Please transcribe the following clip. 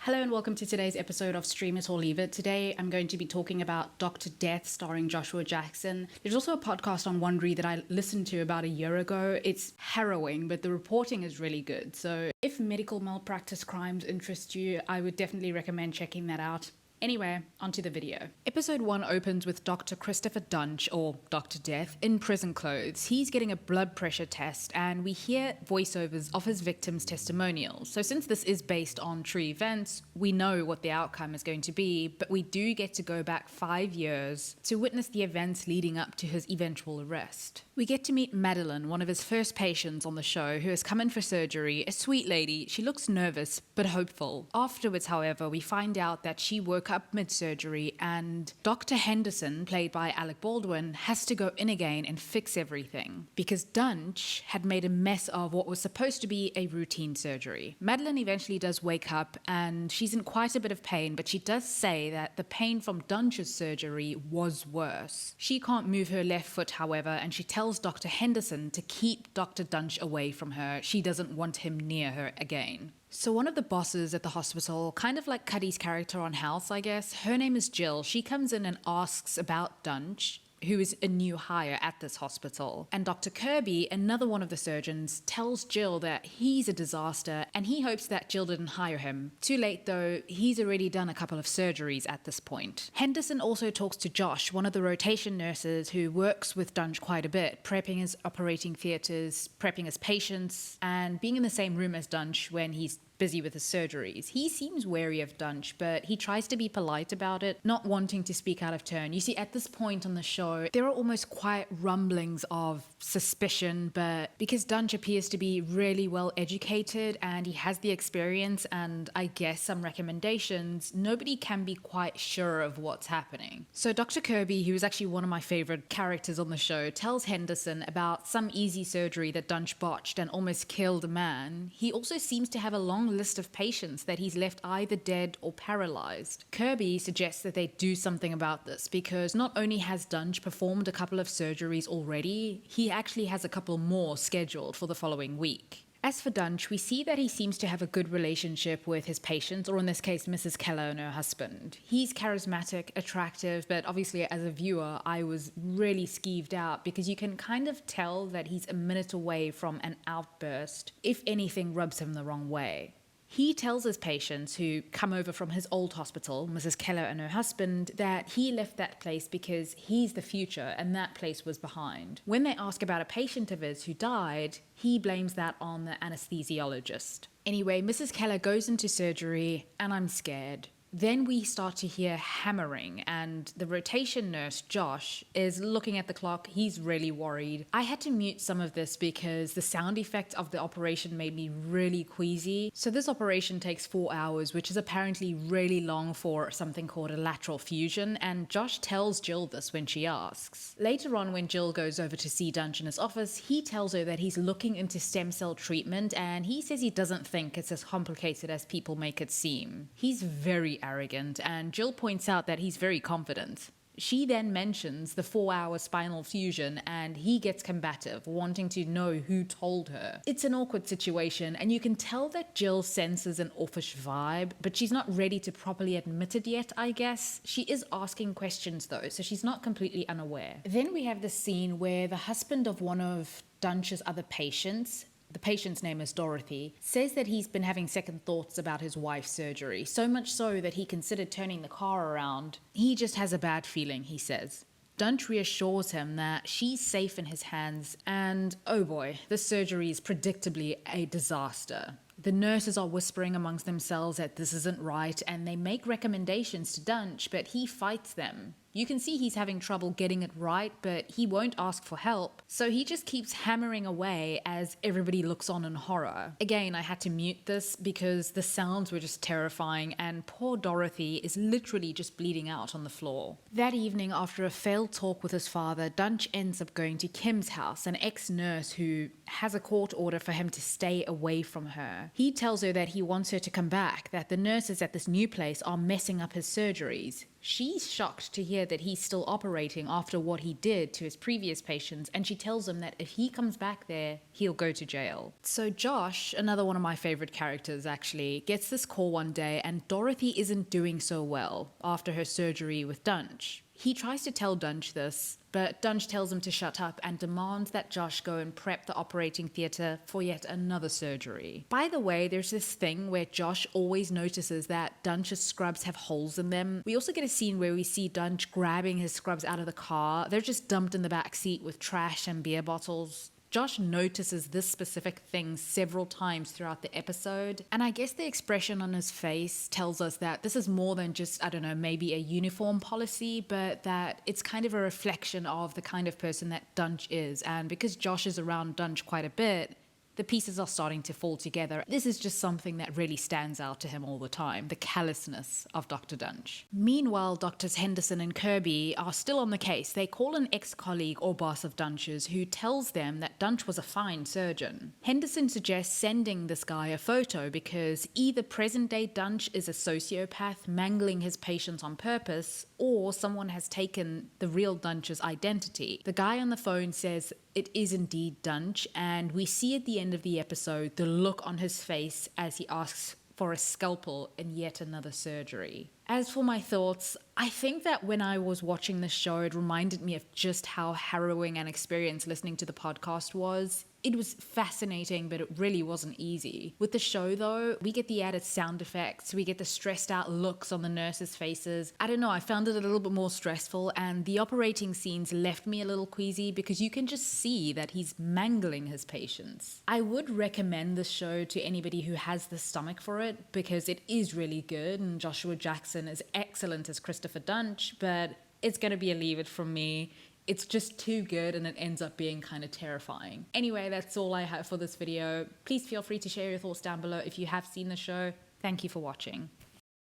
Hello and welcome to today's episode of Stream It or Leave It. Today I'm going to be talking about Dr. Death starring Joshua Jackson. There's also a podcast on Wondery that I listened to about a year ago. It's harrowing, but the reporting is really good. So if medical malpractice crimes interest you, I would definitely recommend checking that out. Anyway, onto the video. Episode 1 opens with Dr. Christopher Duntsch, or Dr. Death, in prison clothes. He's getting a blood pressure test, and we hear voiceovers of his victims' testimonials. So since this is based on true events, we know what the outcome is going to be, but we do get to go back 5 years to witness the events leading up to his eventual arrest. We get to meet Madeline, one of his first patients on the show, who has come in for surgery. A sweet lady. She looks nervous, but hopeful. Afterwards, however, we find out that she woke up mid-surgery and Dr. Henderson, played by Alec Baldwin, has to go in again and fix everything because Duntsch had made a mess of what was supposed to be a routine surgery. Madeline eventually does wake up and she's in quite a bit of pain, but she does say that the pain from Duntsch's surgery was worse. She can't move her left foot, however, and she tells Dr. Henderson to keep Dr. Duntsch away from her. She doesn't want him near her again. So one of the bosses at the hospital, kind of like Cuddy's character on House, I guess, her name is Jill. She comes in and asks about Duntsch, who is a new hire at this hospital. And Dr. Kirby, another one of the surgeons, tells Jill that he's a disaster and he hopes that Jill didn't hire him. Too late though, he's already done a couple of surgeries at this point. Henderson also talks to Josh, one of the rotation nurses who works with Duntsch quite a bit, prepping his operating theatres, prepping his patients, and being in the same room as Duntsch when he's busy with his surgeries. He seems wary of Duntsch, but he tries to be polite about it, not wanting to speak out of turn. You see, at this point on the show, there are almost quiet rumblings of suspicion, but because Duntsch appears to be really well educated and he has the experience and I guess some recommendations, nobody can be quite sure of what's happening. So Dr. Kirby, who is actually one of my favorite characters on the show, tells Henderson about some easy surgery that Duntsch botched and almost killed a man. He also seems to have a long list of patients that he's left either dead or paralyzed. Kirby suggests that they do something about this because not only has Duntsch performed a couple of surgeries already, he actually has a couple more scheduled for the following week. As for Duntsch, we see that he seems to have a good relationship with his patients, or in this case, Mrs. Keller and her husband. He's charismatic, attractive, but obviously as a viewer, I was really skeeved out because you can kind of tell that he's a minute away from an outburst if anything rubs him the wrong way. He tells his patients who come over from his old hospital, Mrs. Keller and her husband, that he left that place because he's the future and that place was behind. When they ask about a patient of his who died, he blames that on the anesthesiologist. Anyway, Mrs. Keller goes into surgery and I'm scared. Then we start to hear hammering and the rotation nurse, Josh, is looking at the clock. He's really worried. I had to mute some of this because the sound effect of the operation made me really queasy. So this operation takes 4 hours, which is apparently really long for something called a lateral fusion, and Josh tells Jill this when she asks. Later on, when Jill goes over to see Duntsch in his office, he tells her that he's looking into stem cell treatment and he says he doesn't think it's as complicated as people make it seem. He's very arrogant, and Jill points out that he's very confident. She then mentions the 4-hour spinal fusion and he gets combative, wanting to know who told her. It's an awkward situation and you can tell that Jill senses an offish vibe, but she's not ready to properly admit it yet, I guess. She is asking questions though, so she's not completely unaware. Then we have the scene where the husband of one of Duntsch's other patients, the patient's name is Dorothy, says that he's been having second thoughts about his wife's surgery, so much so that he considered turning the car around. He just has a bad feeling, he says. Duntsch reassures him that she's safe in his hands, and oh boy, this surgery is predictably a disaster. The nurses are whispering amongst themselves that this isn't right, and they make recommendations to Duntsch, but he fights them. You can see he's having trouble getting it right, but he won't ask for help, so he just keeps hammering away as everybody looks on in horror. Again, I had to mute this because the sounds were just terrifying, and poor Dorothy is literally just bleeding out on the floor. That evening, after a failed talk with his father, Duntsch ends up going to Kim's house, an ex-nurse who has a court order for him to stay away from her. He tells her that he wants her to come back, that the nurses at this new place are messing up his surgeries. She's shocked to hear that he's still operating after what he did to his previous patients, and she tells him that if he comes back there, he'll go to jail. So Josh, another one of my favorite characters actually, gets this call one day and Dorothy isn't doing so well after her surgery with Duntsch. He tries to tell Duntsch this, but Duntsch tells him to shut up and demands that Josh go and prep the operating theatre for yet another surgery. By the way, there's this thing where Josh always notices that Duntsch's scrubs have holes in them. We also get a scene where we see Duntsch grabbing his scrubs out of the car. They're just dumped in the back seat with trash and beer bottles. Josh notices this specific thing several times throughout the episode, and I guess the expression on his face tells us that this is more than just, I don't know, maybe a uniform policy, but that it's kind of a reflection of the kind of person that Duntsch is. And because Josh is around Duntsch quite a bit, the pieces are starting to fall together. This is just something that really stands out to him all the time, the callousness of Dr. Duntsch. Meanwhile, Doctors Henderson and Kirby are still on the case. They call an ex-colleague or boss of Duntsch's who tells them that Duntsch was a fine surgeon. Henderson suggests sending this guy a photo because either present-day Duntsch is a sociopath mangling his patients on purpose, or someone has taken the real Duntsch's identity. The guy on the phone says it is indeed Duntsch, and we see at the end of the episode the look on his face as he asks for a scalpel in yet another surgery. As for my thoughts, I think that when I was watching this show, it reminded me of just how harrowing an experience listening to the podcast was. It was fascinating, but it really wasn't easy. With the show, though, we get the added sound effects, we get the stressed out looks on the nurses' faces. I don't know, I found it a little bit more stressful, and the operating scenes left me a little queasy because you can just see that he's mangling his patients. I would recommend this show to anybody who has the stomach for it because it is really good, and Joshua Jackson is excellent as Christopher Duntsch, but it's going to be a leave it from me. It's just too good and it ends up being kind of terrifying. Anyway, that's all I have for this video. Please feel free to share your thoughts down below if you have seen the show. Thank you for watching.